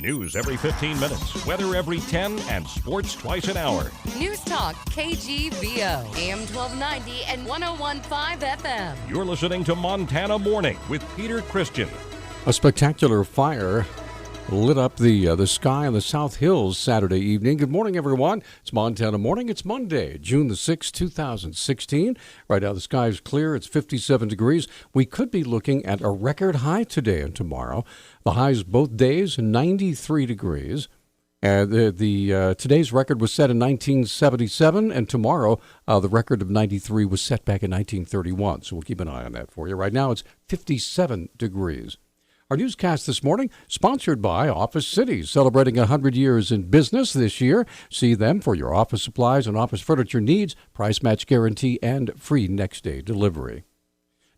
News every 15 minutes, weather every 10, and sports twice an hour. Newstalk, KGVO, AM 1290 and 101.5 FM. You're listening to Montana Morning with Peter Christian. A spectacular fire lit up the sky on the South Hills Saturday evening. Good morning, everyone. It's Montana Morning. It's Monday, June the 6th, 2016. Right now, the sky is clear. It's 57 degrees. We could be looking at a record high today and tomorrow. The highs both days, 93 degrees. Today's record was set in 1977, and tomorrow the record of 93 was set back in 1931. So we'll keep an eye on that for you. Right now, it's 57 degrees. Our newscast this morning, sponsored by Office Cities, celebrating 100 years in business this year. See them for your office supplies and office furniture needs, price match guarantee, and free next-day delivery.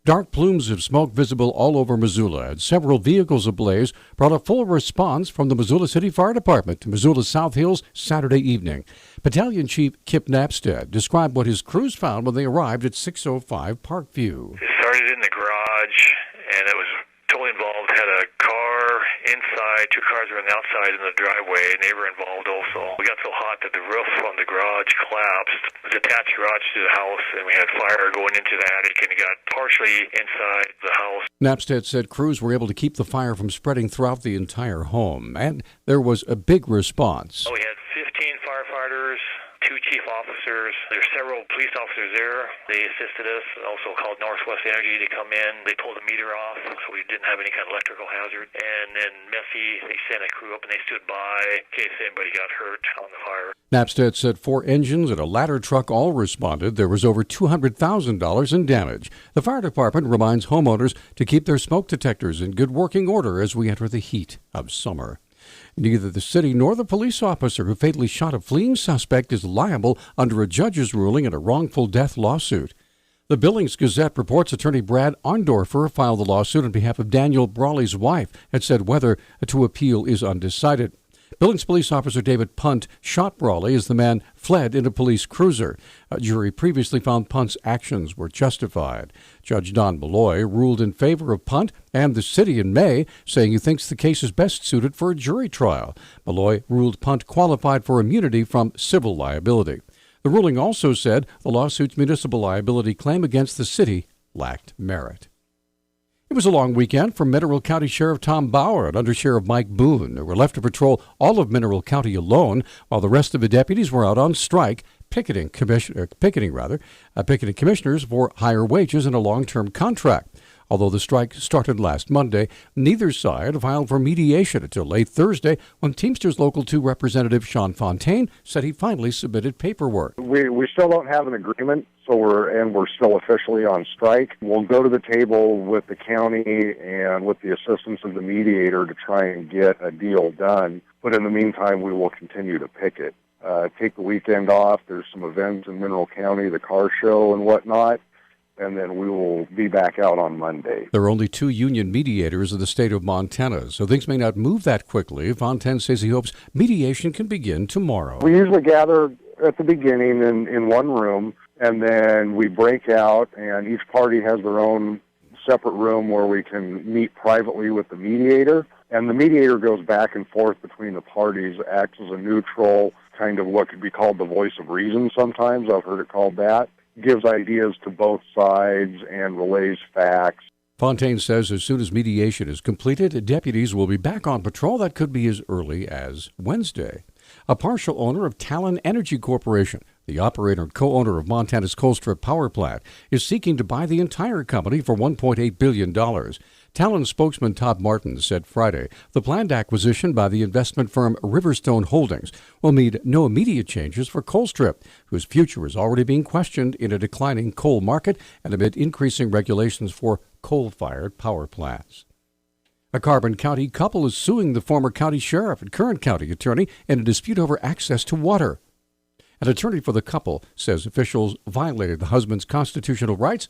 Dark plumes of smoke visible all over Missoula, and several vehicles ablaze brought a full response from the Missoula City Fire Department to Missoula's South Hills Saturday evening. Battalion Chief Kip Knapstead described what his crews found when they arrived at 605 Parkview. It started in the garage, and it was totally involved. Had a car inside, two cars were on the outside in the driveway, and they were involved also. We got so hot that the roof on the garage collapsed. It was an attached garage to the house, and we had fire going into the attic, and it got partially inside the house. Knapstead said crews were able to keep the fire from spreading throughout the entire home, and there was a big response. We had 15 firefighters, 2 chief officers. There's several police officers there. They assisted us. Also called Northwest Energy to come in. They pulled the meter off, so we didn't have any kind of electrical hazard. And then Messy, they sent a crew up and they stood by in case anybody got hurt on the fire. Knapstead said 4 engines and a ladder truck all responded. There was over $200,000 in damage. The fire department reminds homeowners to keep their smoke detectors in good working order as we enter the heat of summer. Neither the city nor the police officer who fatally shot a fleeing suspect is liable under a judge's ruling in a wrongful death lawsuit. The Billings Gazette reports attorney Brad Arndorfer filed the lawsuit on behalf of Daniel Brawley's wife and said whether to appeal is undecided. Billings police officer David Punt shot Brawley as the man fled in a police cruiser. A jury previously found Punt's actions were justified. Judge Don Malloy ruled in favor of Punt and the city in May, saying he thinks the case is best suited for a jury trial. Malloy ruled Punt qualified for immunity from civil liability. The ruling also said the lawsuit's municipal liability claim against the city lacked merit. It was a long weekend for Mineral County Sheriff Tom Bauer and Under Sheriff Mike Boone, who were left to patrol all of Mineral County alone, while the rest of the deputies were out on strike, picketing commissioners for higher wages and a long-term contract. Although the strike started last Monday, neither side filed for mediation until late Thursday when Teamsters Local 2 Representative Sean Fontaine said he finally submitted paperwork. We still don't have an agreement, so we're still officially on strike. We'll go to the table with the county and with the assistance of the mediator to try and get a deal done. But in the meantime, we will continue to picket. Take the weekend off. There's some events in Mineral County, the car show and whatnot. And then we will be back out on Monday. There are only 2 union mediators in the state of Montana, so things may not move that quickly. Fontaine says he hopes mediation can begin tomorrow. We usually gather at the beginning in one room, and then we break out, and each party has their own separate room where we can meet privately with the mediator. And the mediator goes back and forth between the parties, acts as a neutral, kind of what could be called the voice of reason sometimes. I've heard it called that. Gives ideas to both sides and relays facts. Fontaine says as soon as mediation is completed, deputies will be back on patrol. That could be as early as Wednesday. A partial owner of Talon Energy Corporation, the operator and co-owner of Montana's Colstrip Power Plant, is seeking to buy the entire company for $1.8 billion. Talon spokesman Todd Martin said Friday the planned acquisition by the investment firm Riverstone Holdings will mean no immediate changes for Colstrip, whose future is already being questioned in a declining coal market and amid increasing regulations for coal-fired power plants. A Carbon County couple is suing the former county sheriff and current county attorney in a dispute over access to water. An attorney for the couple says officials violated the husband's constitutional rights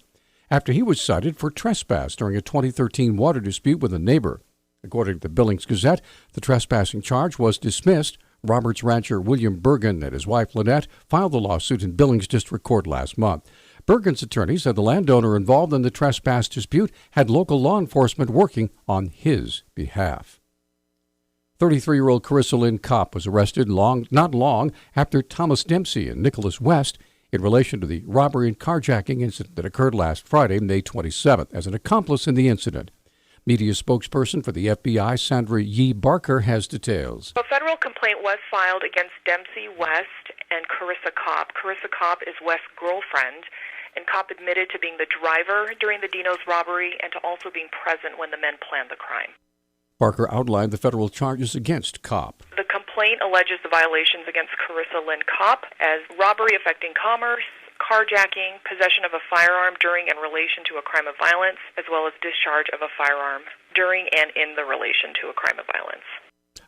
after he was cited for trespass during a 2013 water dispute with a neighbor. According to the Billings Gazette, the trespassing charge was dismissed. Roberts rancher William Bergen and his wife Lynette filed the lawsuit in Billings District Court last month. Bergen's attorney said the landowner involved in the trespass dispute had local law enforcement working on his behalf. 33-year-old Carissa Lynn Kopp was arrested not long after Thomas Dempsey and Nicholas West in relation to the robbery and carjacking incident that occurred last Friday, May 27th, as an accomplice in the incident. Media spokesperson for the FBI, Sandra Yee Barker, has details. A federal complaint was filed against Dempsey, West, and Carissa Kopp. Carissa Kopp is West's girlfriend, and Kopp admitted to being the driver during the Dino's robbery and to also being present when the men planned the crime. Barker outlined the federal charges against Kopp. The complaint alleges the violations against Carissa Lynn Kopp as robbery affecting commerce, carjacking, possession of a firearm during and relation to a crime of violence, as well as discharge of a firearm during and in the relation to a crime of violence.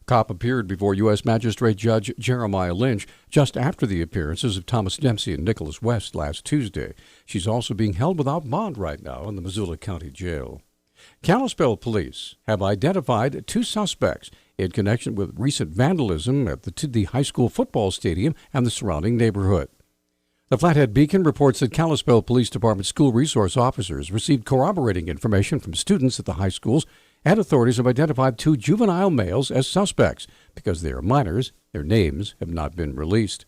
Kopp appeared before U.S. Magistrate Judge Jeremiah Lynch just after the appearances of Thomas Dempsey and Nicholas West last Tuesday. She's also being held without bond right now in the Missoula County Jail. Kalispell police have identified 2 suspects in connection with recent vandalism at the high school football stadium and the surrounding neighborhood. The Flathead Beacon reports that Kalispell Police Department school resource officers received corroborating information from students at the high schools, and authorities have identified 2 juvenile males as suspects. Because they are minors, their names have not been released.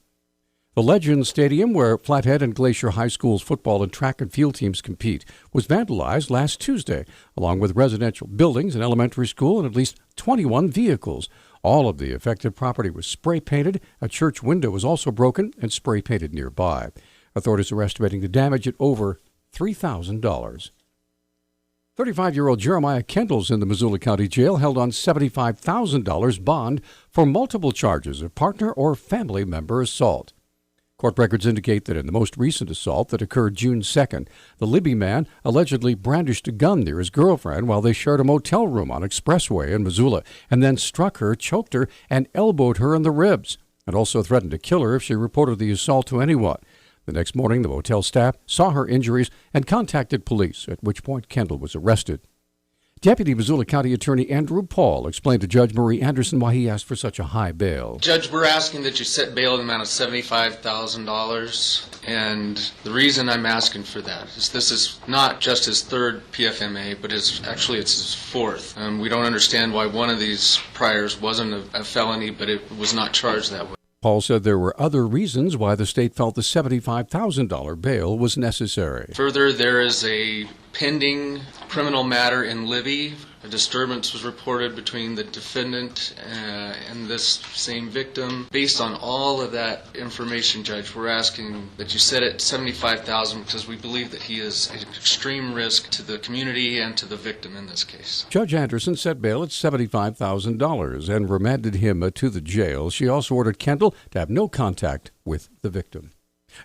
The Legends Stadium, where Flathead and Glacier High School's football and track and field teams compete, was vandalized last Tuesday, along with residential buildings, an elementary school, and at least 21 vehicles. All of the affected property was spray-painted. A church window was also broken and spray-painted nearby. Authorities are estimating the damage at over $3,000. 35-year-old Jeremiah Kendall's in the Missoula County Jail, held on $75,000 bond for multiple charges of partner or family member assault. Court records indicate that in the most recent assault that occurred June 2nd, the Libby man allegedly brandished a gun near his girlfriend while they shared a motel room on Expressway in Missoula, and then struck her, choked her, and elbowed her in the ribs, and also threatened to kill her if she reported the assault to anyone. The next morning, the motel staff saw her injuries and contacted police, at which point Kendall was arrested. Deputy Missoula County Attorney Andrew Paul explained to Judge Marie Anderson why he asked for such a high bail. Judge, we're asking that you set bail in the amount of $75,000, and the reason I'm asking for that is this is not just his 3rd PFMA, but it's his 4th. We don't understand why one of these priors wasn't a felony, but it was not charged that way. Paul said there were other reasons why the state felt the $75,000 bail was necessary. Further, there is a pending criminal matter in Libby. A disturbance was reported between the defendant and this same victim. Based on all of that information, Judge, we're asking that you set it $75,000 because we believe that he is an extreme risk to the community and to the victim in this case. Judge Anderson set bail at $75,000 and remanded him to the jail. She also ordered Kendall to have no contact with the victim.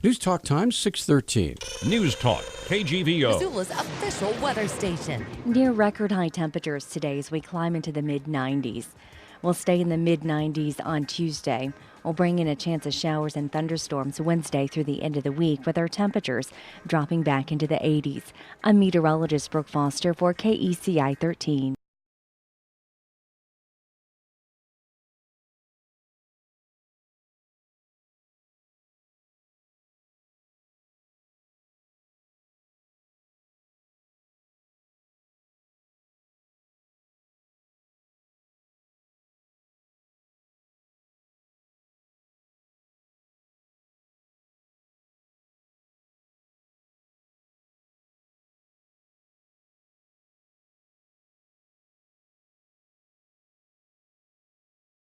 News Talk Times 6:13. News Talk, KGVO. Missoula's official weather station. Near record high temperatures today as we climb into the mid-90s. We'll stay in the mid-90s on Tuesday. We'll bring in a chance of showers and thunderstorms Wednesday through the end of the week, with our temperatures dropping back into the 80s. I'm meteorologist Brooke Foster for KECI 13.